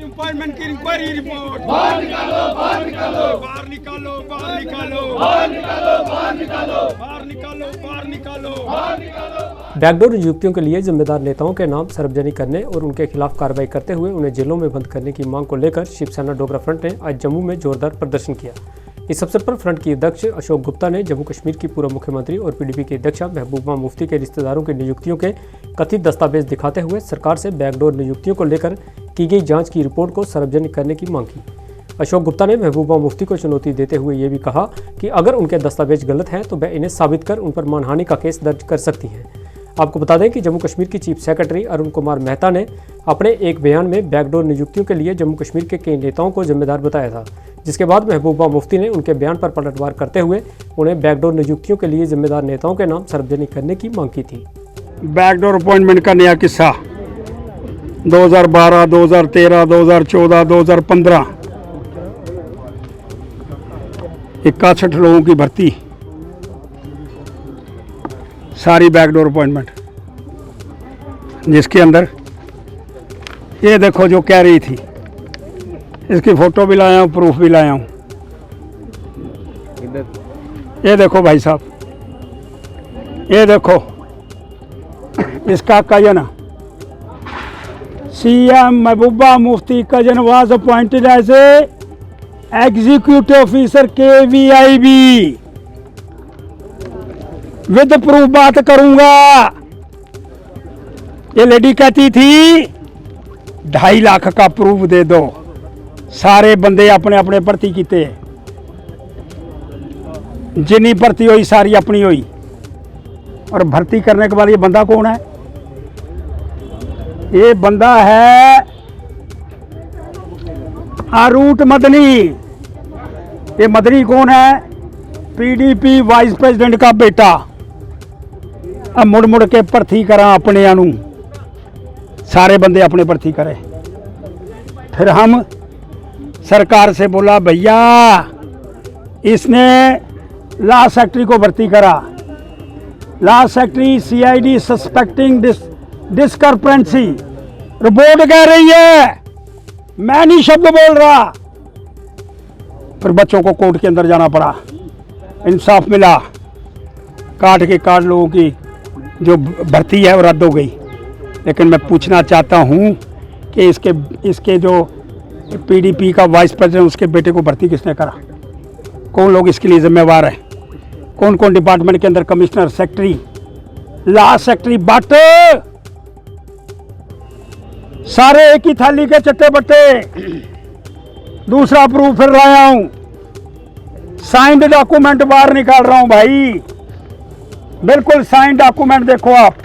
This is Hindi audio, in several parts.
अपॉइंटमेंट की इंक्वायरी रिपोर्ट बाहर निकालो, बाहर निकालो, बाहर निकालो, बाहर निकालो, बाहर निकालो, बाहर निकालो, बाहर निकालो, बाहर निकालो, बाहर निकालो। बैकडोर नियुक्तियों के लिए जिम्मेदार नेताओं के नाम सार्वजनिक करने और उनके खिलाफ कार्रवाई करते हुए उन्हें जेलों में बंद करने की मांग को लेकर शिवसेना डोगरा फ्रंट ने आज जम्मू में जोरदार प्रदर्शन किया। इस अवसर पर फ्रंट की अध्यक्ष अशोक गुप्ता ने जम्मू कश्मीर की पूर्व मुख्यमंत्री और पीडीपी की अध्यक्षा महबूबा मुफ्ती के रिश्तेदारों की नियुक्तियों के कथित दस्तावेज दिखाते हुए सरकार से बैकडोर नियुक्तियों को लेकर की गई जांच की रिपोर्ट को सार्वजनिक करने की मांग की। अशोक गुप्ता ने महबूबा मुफ्ती को चुनौती देते हुए ये भी कहा कि अगर उनके दस्तावेज गलत हैं तो वह इन्हें साबित कर उन पर मानहानि का केस दर्ज कर सकती हैं। आपको बता दें कि जम्मू कश्मीर की चीफ सेक्रेटरी अरुण कुमार मेहता ने अपने एक बयान में बैकडोर नियुक्तियों के लिए जम्मू कश्मीर के कई नेताओं को जिम्मेदार बताया था, जिसके बाद महबूबा मुफ्ती ने उनके बयान पर पलटवार करते हुए उन्हें बैकडोर नियुक्तियों के लिए जिम्मेदार नेताओं के नाम सार्वजनिक करने की मांग की थी। बैकडोर अपॉइंटमेंट का नया किस्सा 2012, 2013, 2014, 2015 61 लोगों की भर्ती, सारी बैकडोर अपॉइंटमेंट, जिसके अंदर ये देखो जो कह रही थी, इसकी फ़ोटो भी लाया हूँ, प्रूफ भी लाया हूँ। ये देखो भाई साहब, ये देखो इसका cousin CM Mehbooba Mufti cousin was appointed as a executive officer KVIB। With proof बात करूंगा। ये लेडी कहती थी 2.5 लाख का प्रूफ दे दो। सारे बंदे अपने अपने भर्ती किते, जिन्नी भर्ती हुई सारी अपनी हुई। और भर्ती करने के बाद ये बंदा कौन है? ये बंदा है आरूट मदनी। ये मदनी कौन है? PDP वाइस प्रेसिडेंट का बेटा। अब मुड़ मुड़ के भर्ती करा अपने आनू, सारे बंदे अपने भर्ती करे। फिर हम सरकार से बोला भैया इसने लॉ सेक्रेटरी को भर्ती करा। Law secretary CID suspecting discrepancy, report कह रही है, मैं नहीं शब्द बोल रहा। फिर बच्चों को कोर्ट के अंदर जाना पड़ा, इंसाफ मिला, काट के काट लोगों की जो भर्ती है वो रद्द हो गई। लेकिन मैं पूछना चाहता हूँ कि इसके जो PDP का वाइस प्रेसिडेंट, उसके बेटे को भर्ती किसने करा? कौन लोग इसके लिए जिम्मेवार हैं? कौन कौन डिपार्टमेंट के अंदर? Commissioner, secretary, law secretary, but सारे एक ही थाली के चट्टे बट्टे। दूसरा प्रूफ फिर लाया हूं, साइंड डॉक्यूमेंट बाहर निकाल रहा हूं भाई, बिल्कुल साइंड डॉक्यूमेंट। देखो आप,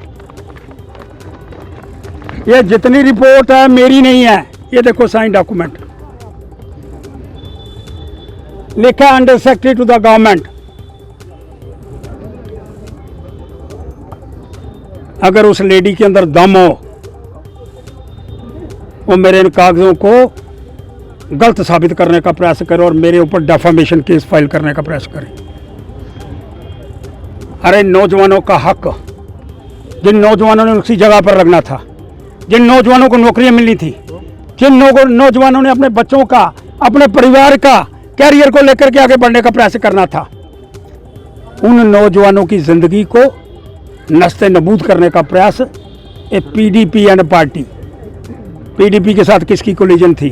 ये जितनी रिपोर्ट है मेरी नहीं है, ये देखो साइंड डॉक्यूमेंट। लिखा under secretary to the government. अगर उस लेडी के अंदर दम हो, वो मेरे इन कागजों को गलत साबित करने का प्रयास करे और मेरे ऊपर डेफामेशन केस फाइल करने का प्रयास करे। अरे नौजवानों का हक, जिन नौजवानों ने उसी जगह पर लगना था, जिन नौजवानों को नौकरियां मिलनी थी, जिन नौजवानों ने अपने बच्चों का, अपने परिवार का कैरियर को लेकर के आगे बढ़ने का प्रयास करना था, उन नौजवानों की जिंदगी को नस्ते नबूद करने का प्रयास ये PDP एंड पार्टी। PDP के साथ किसकी कोलिजन थी?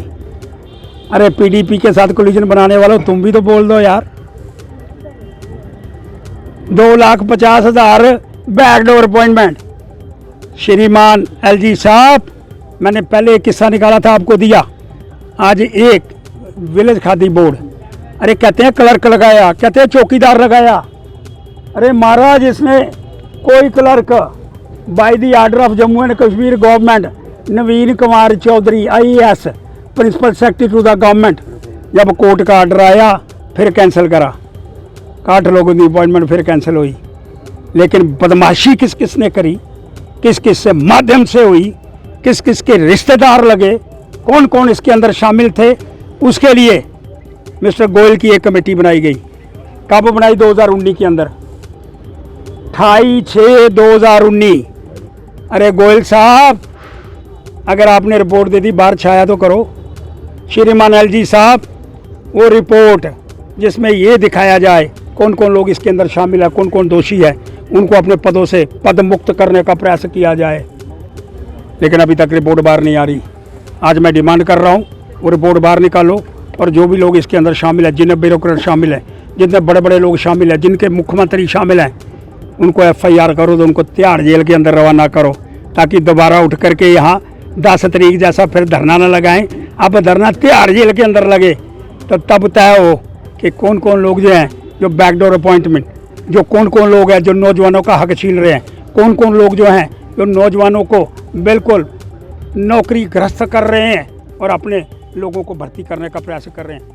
अरे PDP के साथ कोलिजन बनाने वालों, तुम भी तो बोल दो यार। 2,50,000 बैकडोर अपॉइंटमेंट। श्रीमान LG साहब, मैंने पहले एक किस्सा निकाला था, आपको दिया। आज एक विलेज खादी बोर्ड, अरे कहते हैं क्लर्क लगाया, कहते हैं चौकीदार लगाया। अरे महाराज, इसने कोई clerk by the order of Jammu and Kashmir government Naveen Kumar Chaudhary IAS principal secretary to the government, जब कोर्ट का ऑर्डर आया फिर कैंसिल करा। 8 लोगों की अपॉइंटमेंट फिर कैंसिल हुई। लेकिन बदमाशी किस किस ने करी, किस किस से माध्यम से हुई, किस किस के रिश्तेदार लगे, कौन कौन इसके अंदर शामिल थे, उसके लिए मिस्टर गोयल की एक कमेटी बनाई गई। कब बनाई? 2019 के अंदर, 28/6/2019। अरे गोयल साहब, अगर आपने रिपोर्ट दे दी, बाहर छाया तो करो। श्रीमान एलजी साहब वो रिपोर्ट जिसमें ये दिखाया जाए कौन कौन लोग इसके अंदर शामिल है, कौन कौन दोषी है, उनको अपने पदों से पद मुक्त करने का प्रयास किया जाए। लेकिन अभी तक रिपोर्ट बाहर नहीं आ रही। आज मैं डिमांड कर रहा हूँ वो रिपोर्ट बाहर निकालो और जो भी लोग इसके अंदर शामिल है, जितने ब्यूरोक्रेट शामिल हैं, जितने बड़े बड़े लोग शामिल हैं, जिनके मुख्यमंत्री शामिल हैं, उनको FIR करो तो उनको तिहाड़ जेल के अंदर रवाना करो, ताकि दोबारा उठ करके यहाँ 10 तारीख जैसा फिर धरना न लगाएं। अब धरना तिहाड़ जेल के अंदर लगे तो तब तय हो कि कौन कौन लोग जो हैं जो बैकडोर अपॉइंटमेंट, जो कौन कौन लोग हैं जो नौजवानों का हक छीन रहे हैं, कौन कौन लोग जो हैं जो नौजवानों को बिल्कुल नौकरी ग्रस्त कर रहे हैं और अपने लोगों को भर्ती करने का प्रयास कर रहे हैं।